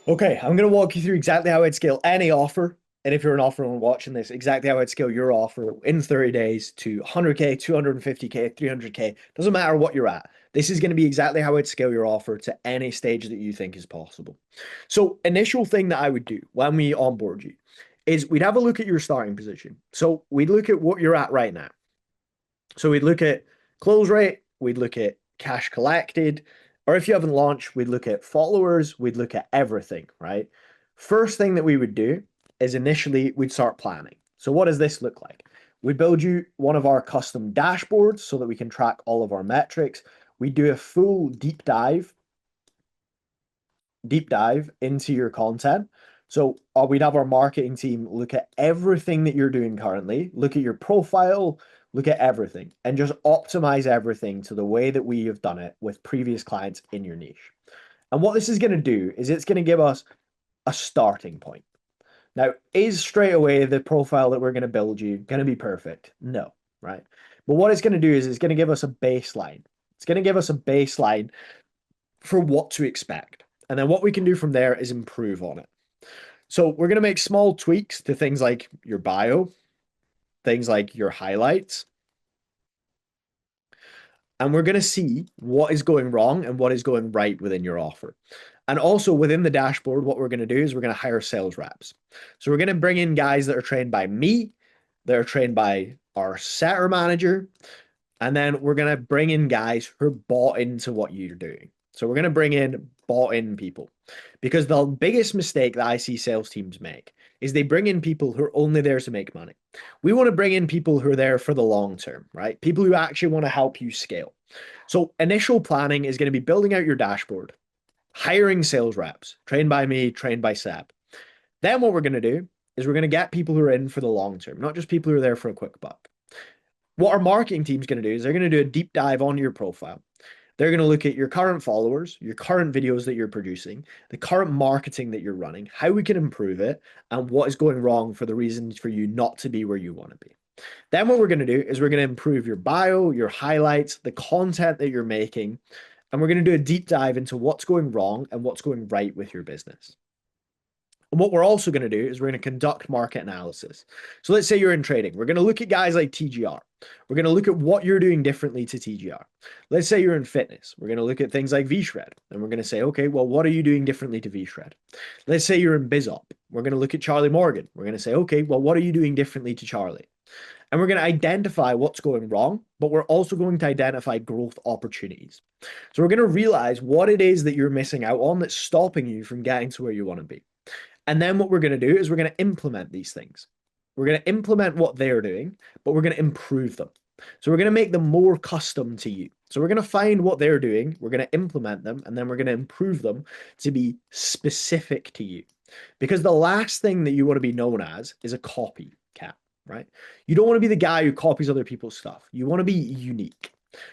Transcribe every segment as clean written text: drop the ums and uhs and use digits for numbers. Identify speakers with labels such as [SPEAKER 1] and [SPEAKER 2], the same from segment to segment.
[SPEAKER 1] Okay, I'm going to walk you through exactly how I'd scale any offer. And if you're an offer and watching this, exactly how I'd scale your offer in 30 days to 100K, 250K, 300K. Doesn't matter what you're at. This is going to be exactly how I'd scale your offer to any stage that you think is possible. So, initial thing that I would do when we onboard you is we'd have a look at your starting position. So, we'd look at what you're at right now. So, we'd look at close rate, we'd look at cash collected, or if you haven't launched, we'd look at followers, we'd look at everything, right? First thing that we would do is initially we'd start planning. So, what does this look like? We build you one of our custom dashboards so that we can track all of our metrics. We do a full deep dive into your content. So we'd have our marketing team look at everything that you're doing currently, look at your profile, look at everything, and just optimize everything to the way that we have done it with previous clients in your niche. And what this is going to do is it's going to give us a starting point. Now, is straight away the profile that we're going to build you going to be perfect? No, right? But what it's going to do is it's going to give us a baseline. It's going to give us a baseline for what to expect. And then what we can do from there is improve on it. So we're going to make small tweaks to things like your bio, things like your highlights, and we're going to see what is going wrong and what is going right within your offer. And also within the dashboard, what we're going to do is we're going to hire sales reps. So we're going to bring in guys that are trained by me, that are trained by our setter manager, and then we're going to bring in guys who are bought into what you're doing. So we're going to bring in bought in people because the biggest mistake that I see sales teams make is they bring in people who are only there to make money. We want to bring in people who are there for the long term, right? People who actually want to help you scale. So initial planning is going to be building out your dashboard, hiring sales reps, trained by me, trained by Seb. Then what we're going to do is we're going to get people who are in for the long term, not just people who are there for a quick buck. What our marketing team's going to do is they're going to do a deep dive on your profile. They're going to look at your current followers, your current videos that you're producing, the current marketing that you're running, how we can improve it, and what is going wrong for the reasons for you not to be where you want to be. Then what we're going to do is we're going to improve your bio, your highlights, the content that you're making, and we're going to do a deep dive into what's going wrong and what's going right with your business. And what we're also going to do is we're going to conduct market analysis. So let's say you're in trading. We're going to look at guys like TGR. We're going to look at what you're doing differently to TGR. Let's say you're in fitness. We're going to look at things like VShred. And we're going to say, okay, well, what are you doing differently to VShred? Let's say you're in BizOp. We're going to look at Charlie Morgan. We're going to say, okay, well, what are you doing differently to Charlie? And we're going to identify what's going wrong, but we're also going to identify growth opportunities. So we're going to realize what it is that you're missing out on that's stopping you from getting to where you want to be. And then what we're going to do is we're going to implement these things. We're going to implement what they're doing, but we're going to improve them. So we're going to make them more custom to you. So we're going to find what they're doing, we're going to implement them, and then we're going to improve them to be specific to you. Because the last thing that you want to be known as is a copycat, right? You don't want to be the guy who copies other people's stuff. You want to be unique.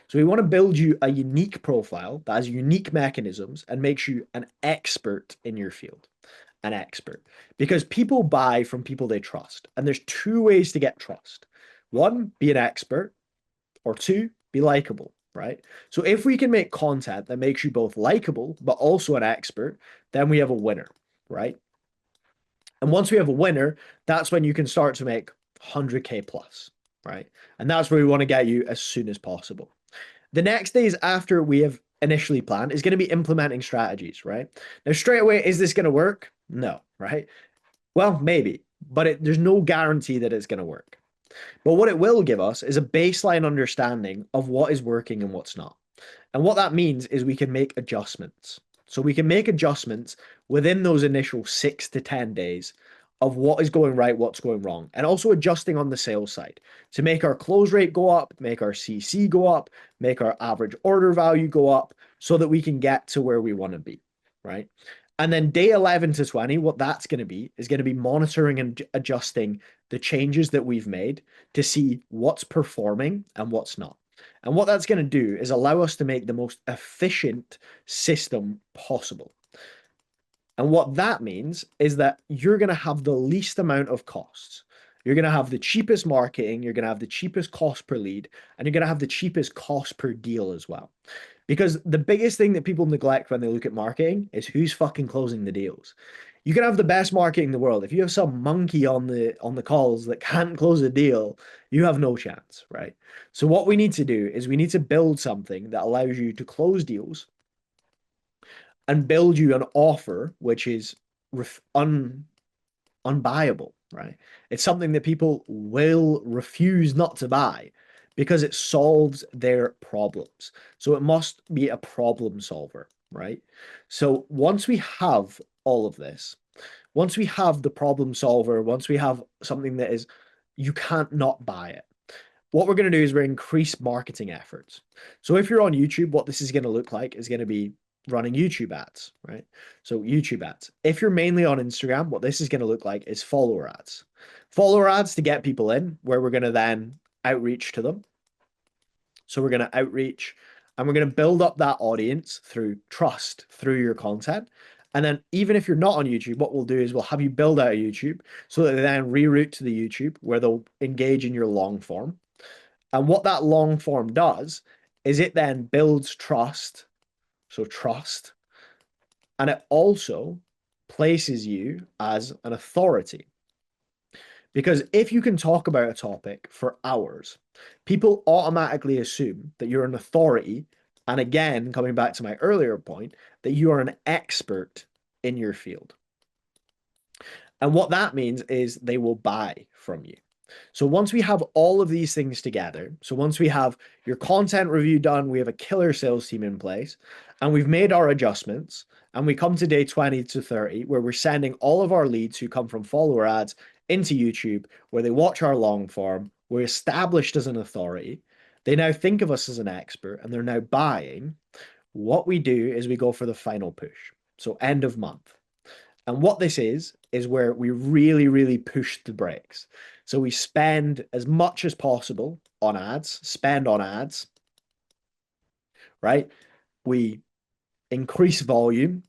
[SPEAKER 1] So we want to build you a unique profile that has unique mechanisms and makes you an expert in your field. An expert, because people buy from people they trust. And there's two ways to get trust. One, be an expert, or two, be likable, right? So if we can make content that makes you both likable, but also an expert, then we have a winner, right? And once we have a winner, that's when you can start to make 100K plus, right? And that's where we want to get you as soon as possible. The next days after we have initially planned is going to be implementing strategies, right? Now, straight away, is this going to work? No, right? Well, maybe, but there's no guarantee that it's going to work. But what it will give us is a baseline understanding of what is working and what's not. And what that means is we can make adjustments. So we can make adjustments within those initial 6 to 10 days of what is going right, what's going wrong, and also adjusting on the sales side to make our close rate go up, make our CC go up, make our average order value go up so that we can get to where we want to be, right? And then day 11 to 20, what that's going to be is going to be monitoring and adjusting the changes that we've made to see what's performing and what's not. And what that's going to do is allow us to make the most efficient system possible. And what that means is that you're going to have the least amount of costs. You're going to have the cheapest marketing, you're going to have the cheapest cost per lead, and you're going to have the cheapest cost per deal as well. Because the biggest thing that people neglect when they look at marketing is who's fucking closing the deals. You can have the best marketing in the world. If you have some monkey on the calls that can't close a deal, you have no chance, right? So what we need to do is we need to build something that allows you to close deals and build you an offer which is unbuyable, right? It's something that people will refuse not to buy because it solves their problems. So it must be a problem solver, right? So once we have all of this, once we have the problem solver, once we have something that is, you can't not buy it. What we're going to do is we're increase marketing efforts. So if you're on YouTube, what this is going to look like is going to be running YouTube ads, right? So YouTube ads. If you're mainly on Instagram, what this is going to look like is follower ads. Follower ads to get people in, where we're going to then outreach to them. So we're going to outreach and we're going to build up that audience through trust, through your content. And then even if you're not on YouTube, what we'll do is we'll have you build out a YouTube so that they then reroute to the YouTube where they'll engage in your long form. And what that long form does is it then builds trust. So trust. And it also places you as an authority. Because if you can talk about a topic for hours, people automatically assume that you're an authority. And again, coming back to my earlier point, that you are an expert in your field. And what that means is they will buy from you. So once we have all of these things together, so once we have your content review done, we have a killer sales team in place, and we've made our adjustments, and we come to day 20 to 30, where we're sending all of our leads who come from follower ads into YouTube, where they watch our long form, we're established as an authority. They now think of us as an expert, and they're now buying. What we do is we go for the final push. So end of month. And what this is where we really, really push the brakes. So we spend as much as possible on ads, spend on ads, right? We increase volume.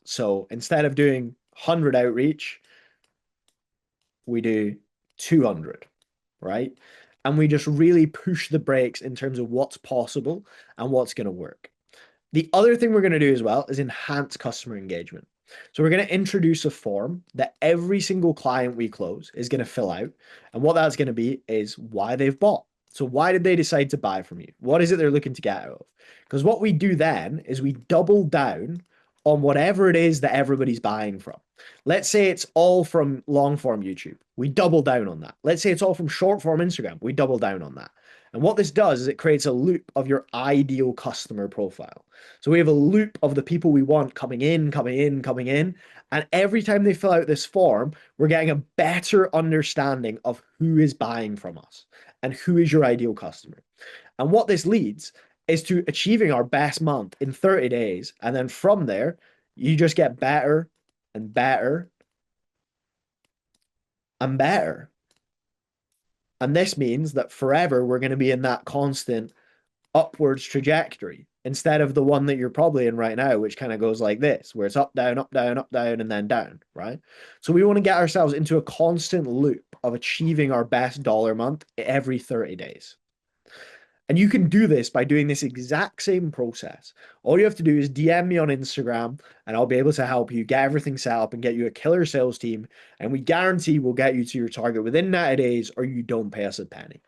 [SPEAKER 1] So instead of doing 100 outreach, we do 200, right? And we just really push the brakes in terms of what's possible and what's going to work. The other thing we're going to do as well is enhance customer engagement. So we're going to introduce a form that every single client we close is going to fill out. And what that's going to be is why they've bought. So why did they decide to buy from you? What is it they're looking to get out of? Because what we do then is we double down on whatever it is that everybody's buying from. Let's say it's all from long form YouTube. We double down on that. Let's say it's all from short form Instagram. We double down on that. And what this does is it creates a loop of your ideal customer profile. So we have a loop of the people we want coming in, coming in, coming in. And every time they fill out this form, we're getting a better understanding of who is buying from us and who is your ideal customer. And what this leads is to achieving our best month in 30 days. And then from there, you just get better and better and better. And this means that forever we're going to be in that constant upwards trajectory instead of the one that you're probably in right now, which kind of goes like this, where it's up, down, up, down, up, down, and then down, right? So we want to get ourselves into a constant loop of achieving our best dollar month every 30 days. And you can do this by doing this exact same process. All you have to do is DM me on Instagram and I'll be able to help you get everything set up and get you a killer sales team. And we guarantee we'll get you to your target within 90 days or you don't pay us a penny.